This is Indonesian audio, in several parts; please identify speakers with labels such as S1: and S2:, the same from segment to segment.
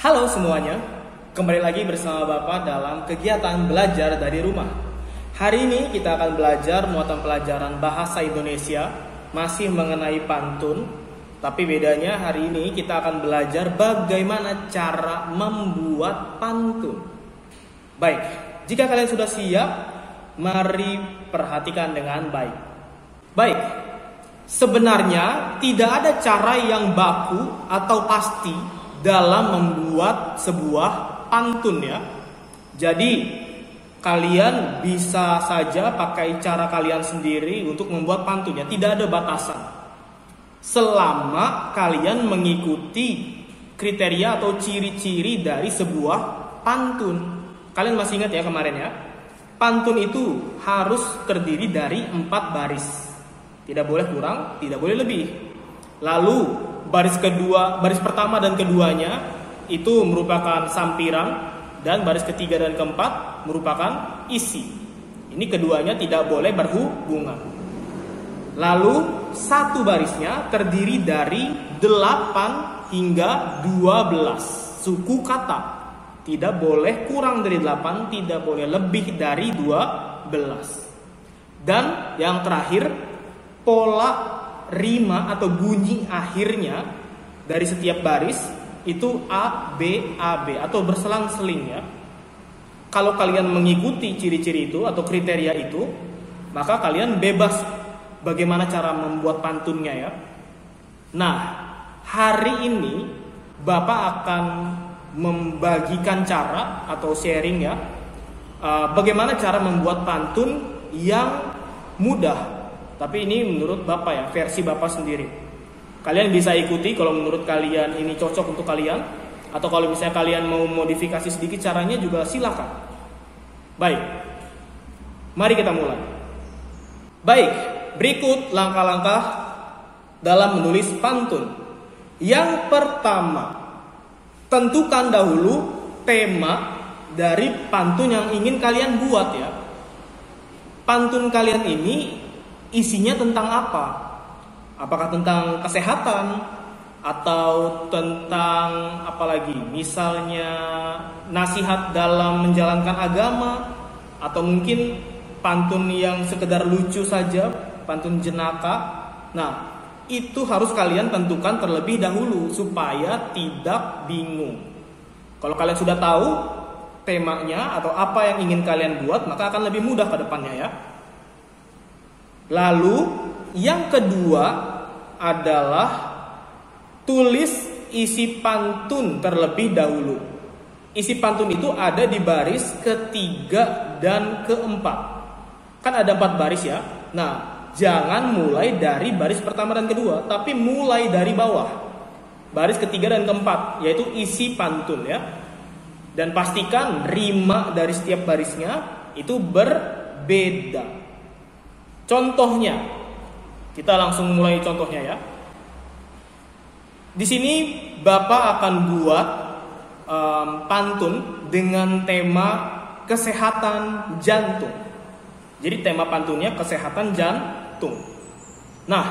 S1: Halo semuanya, kembali lagi bersama Bapak dalam kegiatan belajar dari rumah. Hari ini kita akan belajar muatan pelajaran bahasa Indonesia, masih mengenai pantun. Tapi bedanya hari ini kita akan belajar bagaimana cara membuat pantun. Baik, jika kalian sudah siap, mari perhatikan dengan baik. Baik, sebenarnya tidak ada cara yang baku atau pasti dalam membuat sebuah pantun ya. Jadi kalian bisa saja pakai cara kalian sendiri untuk membuat pantunnya, tidak ada batasan. Selama kalian mengikuti kriteria atau ciri-ciri dari sebuah pantun. Kalian masih ingat ya kemarin ya? Pantun itu harus terdiri dari 4 baris. Tidak boleh kurang, tidak boleh lebih. Lalu baris pertama dan keduanya itu merupakan sampiran, dan baris ketiga dan keempat merupakan isi. Ini keduanya tidak boleh berhubungan. Lalu satu barisnya terdiri dari 8 hingga 12 suku kata. Tidak boleh kurang dari 8, tidak boleh lebih dari 12. Dan yang terakhir, pola rima atau bunyi akhirnya dari setiap baris itu A, B, atau berselang-seling ya. Kalau kalian mengikuti ciri-ciri itu atau kriteria itu, maka kalian bebas bagaimana cara membuat pantunnya ya. Nah, hari ini Bapak akan membagikan cara atau sharing ya, bagaimana cara membuat pantun yang mudah. Tapi ini menurut Bapak ya, versi Bapak sendiri. Kalian bisa ikuti kalau menurut kalian ini cocok untuk kalian. Atau kalau misalnya kalian mau modifikasi sedikit caranya juga silakan. Baik, mari kita mulai. Baik, berikut langkah-langkah dalam menulis pantun. Yang pertama, tentukan dahulu tema dari pantun yang ingin kalian buat ya. Pantun kalian ini isinya tentang apa? Apakah tentang kesehatan atau tentang apa lagi? Misalnya nasihat dalam menjalankan agama, atau mungkin pantun yang sekedar lucu saja, pantun jenaka. Nah, itu harus kalian tentukan terlebih dahulu supaya tidak bingung. Kalau kalian sudah tahu temanya atau apa yang ingin kalian buat, maka akan lebih mudah ke depannya ya. Lalu yang kedua adalah tulis isi pantun terlebih dahulu. Isi pantun itu ada di baris ketiga dan keempat. Kan ada 4 baris ya. Nah, jangan mulai dari baris pertama dan kedua, tapi mulai dari bawah. Baris ketiga dan keempat, yaitu isi pantun ya. Dan pastikan rima dari setiap barisnya itu berbeda. Contohnya, kita langsung mulai contohnya ya. Di sini Bapak akan buat pantun dengan tema kesehatan jantung. Jadi tema pantunnya kesehatan jantung. Nah,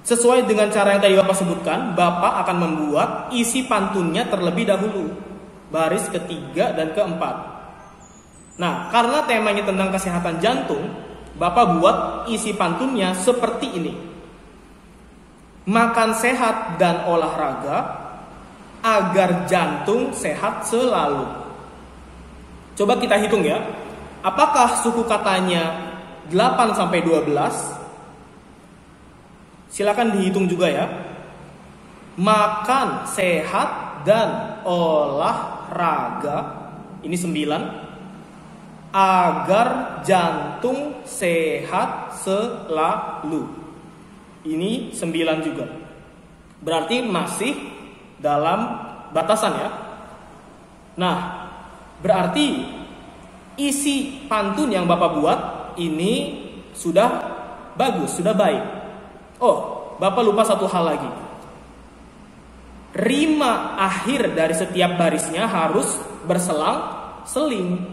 S1: sesuai dengan cara yang tadi Bapak sebutkan, Bapak akan membuat isi pantunnya terlebih dahulu, baris ketiga dan keempat. Nah, karena temanya tentang kesehatan jantung, Bapak buat isi pantunnya seperti ini. Makan sehat dan olahraga agar jantung sehat selalu. Coba kita hitung ya. Apakah suku katanya 8 sampai 12? Silakan dihitung juga ya. Makan sehat dan olahraga, ini 9. Agar jantung sehat selalu, ini 9 juga. Berarti masih dalam batasan ya. Nah, berarti isi pantun yang Bapak buat ini sudah bagus, sudah baik. Oh, Bapak lupa satu hal lagi. Rima akhir dari setiap barisnya harus berselang-seling.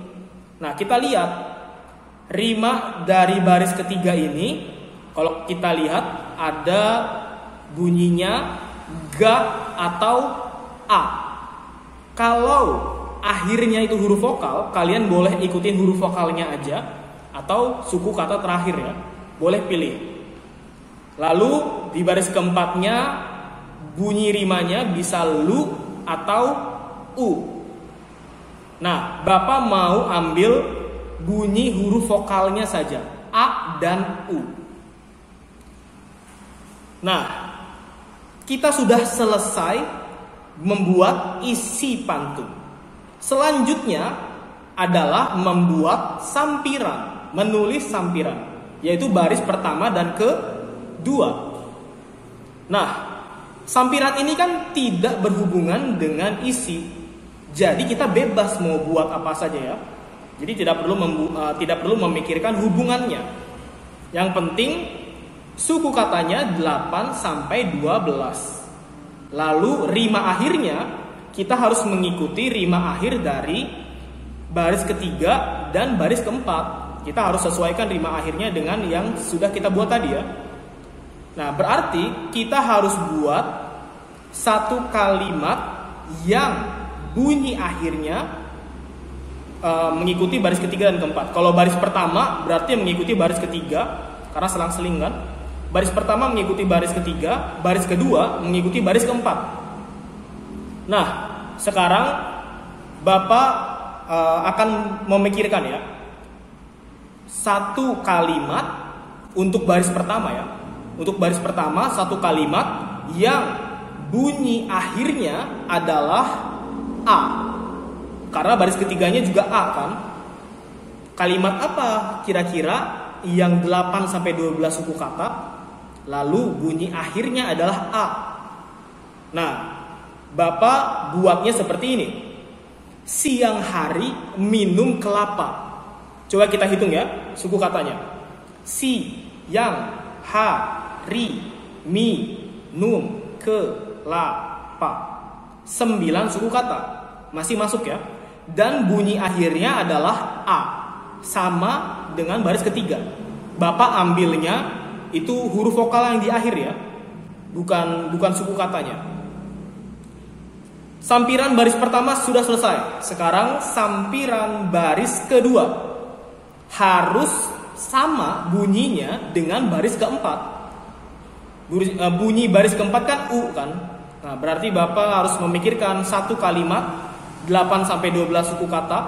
S1: Nah, kita lihat rima dari baris ketiga ini, kalau kita lihat ada bunyinya ga atau a. Kalau akhirnya itu huruf vokal, kalian boleh ikutin huruf vokalnya aja atau suku kata terakhir ya. Boleh pilih. Lalu di baris keempatnya bunyi rimanya bisa lu atau u. Nah, Bapak mau ambil bunyi huruf vokalnya saja, a dan u. Nah, kita sudah selesai membuat isi pantun. Selanjutnya adalah membuat sampiran, menulis sampiran, yaitu baris pertama dan kedua. Nah, sampiran ini kan tidak berhubungan dengan isi, jadi kita bebas mau buat apa saja ya. Jadi tidak perlu memikirkan hubungannya. Yang penting suku katanya 8 sampai 12. Lalu rima akhirnya kita harus mengikuti rima akhir dari baris ketiga dan baris keempat. Kita harus sesuaikan rima akhirnya dengan yang sudah kita buat tadi ya. Nah, berarti kita harus buat satu kalimat yang bunyi akhirnya mengikuti baris ketiga dan keempat. Kalau baris pertama berarti mengikuti baris ketiga karena selang-seling kan. Baris pertama mengikuti baris ketiga, baris kedua mengikuti baris keempat. Nah, sekarang Bapak akan memikirkan ya, satu kalimat untuk baris pertama ya. Untuk baris pertama satu kalimat yang bunyi akhirnya adalah a. Karena baris ketiganya juga a kan. Kalimat apa kira-kira yang 8 sampai 12 suku kata? Lalu bunyi akhirnya adalah a. Nah, Bapak buatnya seperti ini. Siang hari minum kelapa. Coba kita hitung ya suku katanya. Siang hari minum kelapa. 9 suku kata. Masih masuk ya. Dan bunyi akhirnya adalah a. Sama dengan baris ketiga. Bapak ambilnya itu huruf vokal yang di akhir ya, bukan suku katanya. Sampiran baris pertama sudah selesai. Sekarang sampiran baris kedua harus sama bunyinya dengan baris keempat. Bunyi baris keempat kan u kan. Nah, berarti Bapak harus memikirkan satu kalimat 8 sampai 12 suku kata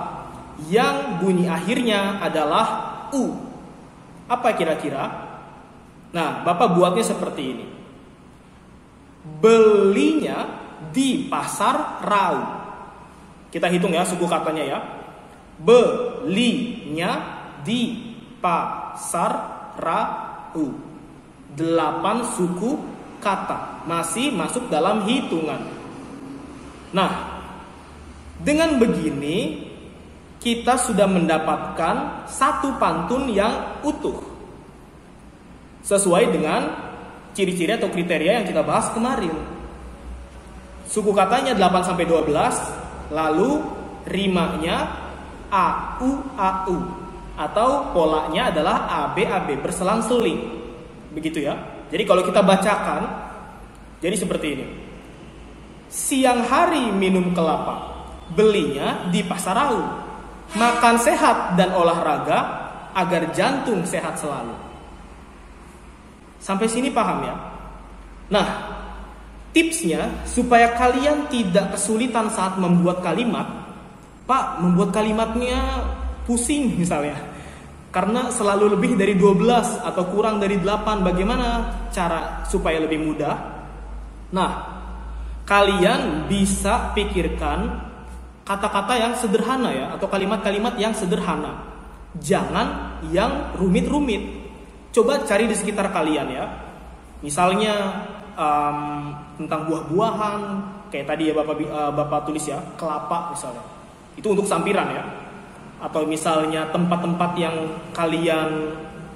S1: yang bunyi akhirnya adalah u. Apa kira-kira? Nah, Bapak buatnya seperti ini. Belinya di pasar Rau. Kita hitung ya suku katanya ya. Belinya di pasar Rau. 8 suku kata. Masih masuk dalam hitungan. Nah, dengan begini kita sudah mendapatkan satu pantun yang utuh. Sesuai dengan ciri-ciri atau kriteria yang kita bahas kemarin. Suku katanya 8 sampai 12, lalu rimanya AU AU atau polanya adalah AB AB berselang-seling. Begitu ya. Jadi kalau kita bacakan jadi seperti ini. Siang hari minum kelapa, belinya di pasar Rau. Makan sehat dan olahraga agar jantung sehat selalu. Sampai sini paham ya? Nah, tipsnya supaya kalian tidak kesulitan saat membuat kalimat. Pak, membuat kalimatnya pusing misalnya. Karena selalu lebih dari 12 atau kurang dari 8. Bagaimana cara supaya lebih mudah? Nah, kalian bisa pikirkan kata-kata yang sederhana ya, atau kalimat-kalimat yang sederhana. Jangan yang rumit-rumit. Coba cari di sekitar kalian ya. Misalnya tentang buah-buahan, kayak tadi ya Bapak tulis ya, kelapa misalnya. Itu untuk sampiran ya. Atau misalnya tempat-tempat yang kalian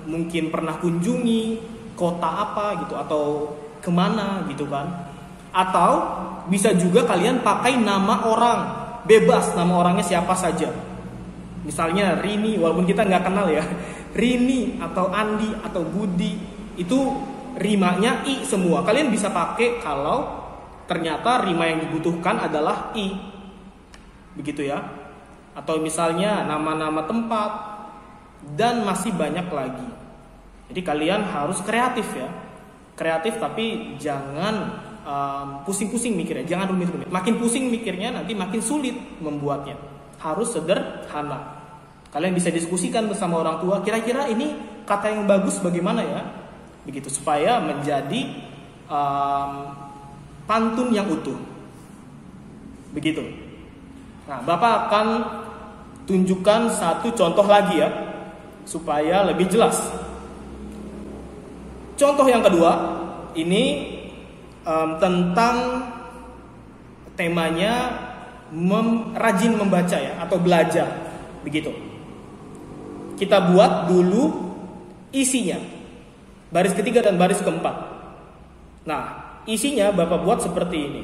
S1: mungkin pernah kunjungi, kota apa gitu, atau kemana gitu kan. Atau bisa juga kalian pakai nama orang, bebas nama orangnya siapa saja. Misalnya Rini, walaupun kita nggak kenal ya. Rini atau Andi atau Budi, itu rimanya i semua. Kalian bisa pakai kalau ternyata rima yang dibutuhkan adalah i. begitu ya. Atau misalnya nama-nama tempat dan masih banyak lagi. Jadi kalian harus kreatif ya. Kreatif tapi jangan pusing-pusing mikirnya, jangan rumit-rumit. Makin pusing mikirnya nanti makin sulit membuatnya. Harus sederhana. Kalian bisa diskusikan bersama orang tua, kira-kira ini kata yang bagus bagaimana ya? Begitu supaya menjadi pantun yang utuh. Begitu. Nah, Bapak akan tunjukkan satu contoh lagi ya, supaya lebih jelas. Contoh yang kedua, ini tentang temanya rajin membaca ya, atau belajar, begitu. Kita buat dulu isinya, baris ketiga dan baris keempat. Nah, isinya Bapak buat seperti ini.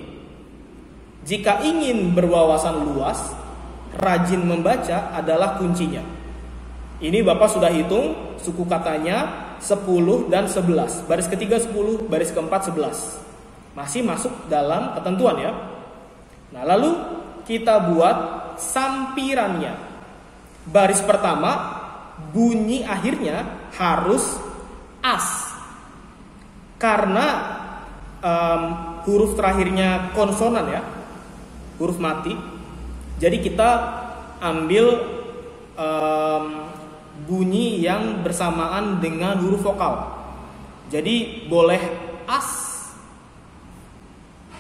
S1: Jika ingin berwawasan luas, rajin membaca adalah kuncinya. Ini Bapak sudah hitung suku katanya 10 dan 11. Baris ketiga 10, baris keempat 11. Masih masuk dalam ketentuan ya. Nah, lalu kita buat sampirannya. Baris pertama, bunyi akhirnya harus as. Karena huruf terakhirnya konsonan ya, huruf mati. Jadi kita ambil bunyi yang bersamaan dengan huruf vokal. Jadi boleh as,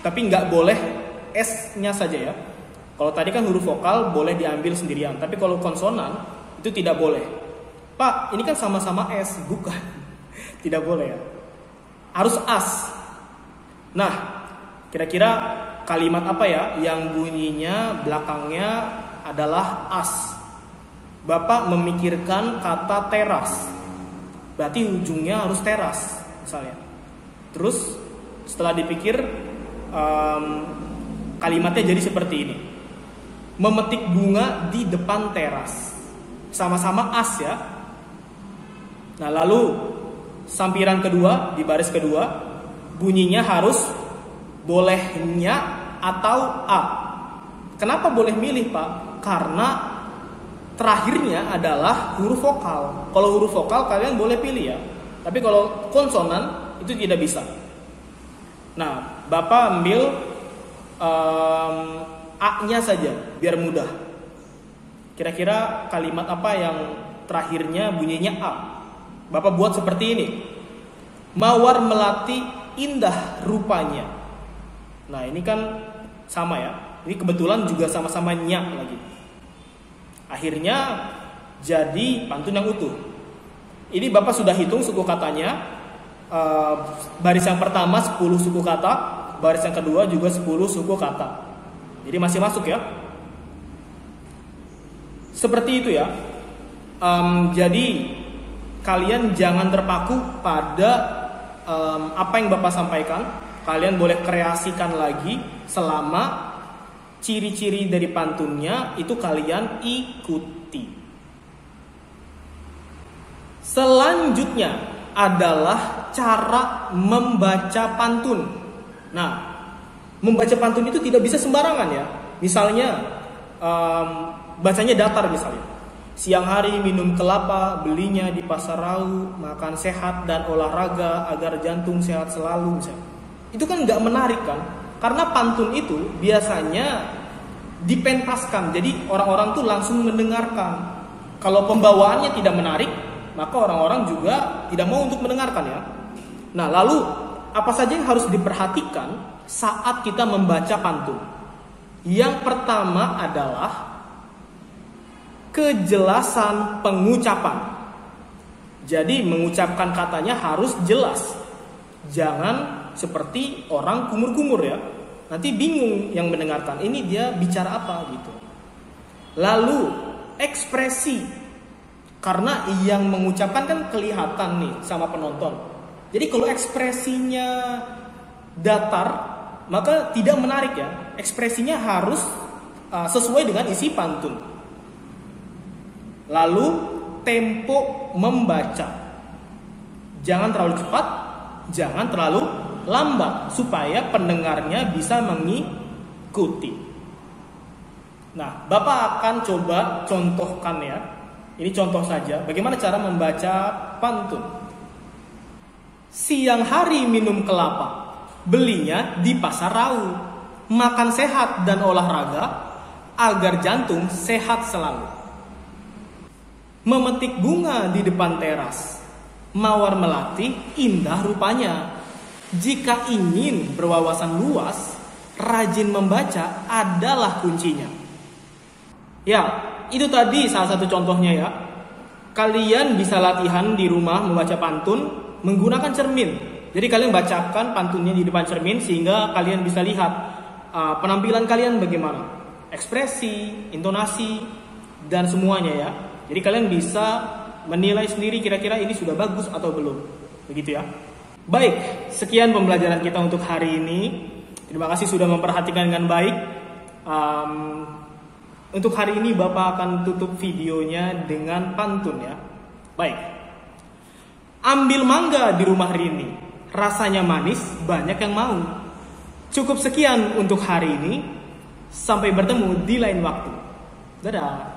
S1: tapi nggak boleh S-nya saja ya. Kalau tadi kan huruf vokal boleh diambil sendirian, tapi kalau konsonan itu tidak boleh. Pak, ini kan sama-sama S, bukan? Tidak boleh ya. Harus as. Nah, kira-kira kalimat apa ya yang bunyinya belakangnya adalah as? Bapak memikirkan kata teras, berarti ujungnya harus teras misalnya. Terus setelah dipikir kalimatnya jadi seperti ini. Memetik bunga di depan teras, sama-sama as ya. Nah, lalu sampiran kedua di baris kedua bunyinya harus bolehnya atau a. Kenapa boleh milih Pak? Karena terakhirnya adalah huruf vokal. Kalau huruf vokal kalian boleh pilih ya. Tapi kalau konsonan itu tidak bisa. Nah, Bapak ambil A-nya saja biar mudah. Kira-kira kalimat apa yang terakhirnya bunyinya A? Bapak buat seperti ini. Mawar melati indah rupanya. Nah, ini kan sama ya. Ini kebetulan juga sama-sama nyak lagi. Akhirnya jadi pantun yang utuh. Ini Bapak sudah hitung suku katanya. Baris yang pertama 10 suku kata, baris yang kedua juga 10 suku kata. Jadi masih masuk ya. Seperti itu ya. Jadi kalian jangan terpaku pada apa yang Bapak sampaikan. Kalian boleh kreasikan lagi selama ciri-ciri dari pantunnya itu kalian ikuti. Selanjutnya adalah cara membaca pantun. Nah, membaca pantun itu tidak bisa sembarangan ya. Misalnya bacanya datar misalnya. Siang hari minum kelapa, belinya di pasar Rau, makan sehat dan olahraga agar jantung sehat selalu misalnya. Itu kan nggak menarik kan? Karena pantun itu biasanya dipentaskan, jadi orang-orang tuh langsung mendengarkan. Kalau pembawaannya tidak menarik, maka orang-orang juga tidak mau untuk mendengarkan ya. Nah, lalu apa saja yang harus diperhatikan saat kita membaca pantun? Yang pertama adalah kejelasan pengucapan. Jadi mengucapkan katanya harus jelas. Jangan seperti orang kumur-kumur ya. Nanti bingung yang mendengarkan, ini dia bicara apa gitu. Lalu ekspresi, karena yang mengucapkan kan kelihatan nih sama penonton. Jadi kalau ekspresinya datar, maka tidak menarik ya. Ekspresinya harus sesuai dengan isi pantun. Lalu tempo membaca, jangan terlalu cepat, jangan terlalu lambat supaya pendengarnya bisa mengikuti. Nah, Bapak akan coba contohkan ya. Ini contoh saja bagaimana cara membaca pantun. Siang hari minum kelapa, belinya di pasar Rau. Makan sehat dan olahraga agar jantung sehat selalu. Memetik bunga di depan teras, mawar melati indah rupanya. Jika ingin berwawasan luas, rajin membaca adalah kuncinya. Ya, itu tadi salah satu contohnya ya. Kalian bisa latihan di rumah membaca pantun menggunakan cermin. Jadi kalian bacakan pantunnya di depan cermin sehingga kalian bisa lihat penampilan kalian bagaimana, ekspresi, intonasi, dan semuanya ya. Jadi kalian bisa menilai sendiri kira-kira ini sudah bagus atau belum. Begitu ya. Baik, sekian pembelajaran kita untuk hari ini. Terima kasih sudah memperhatikan dengan baik. Untuk hari ini Bapak akan tutup videonya dengan pantun ya. Baik. Ambil mangga di rumah Rini, rasanya manis banyak yang mau. Cukup sekian untuk hari ini. Sampai bertemu di lain waktu. Dadah.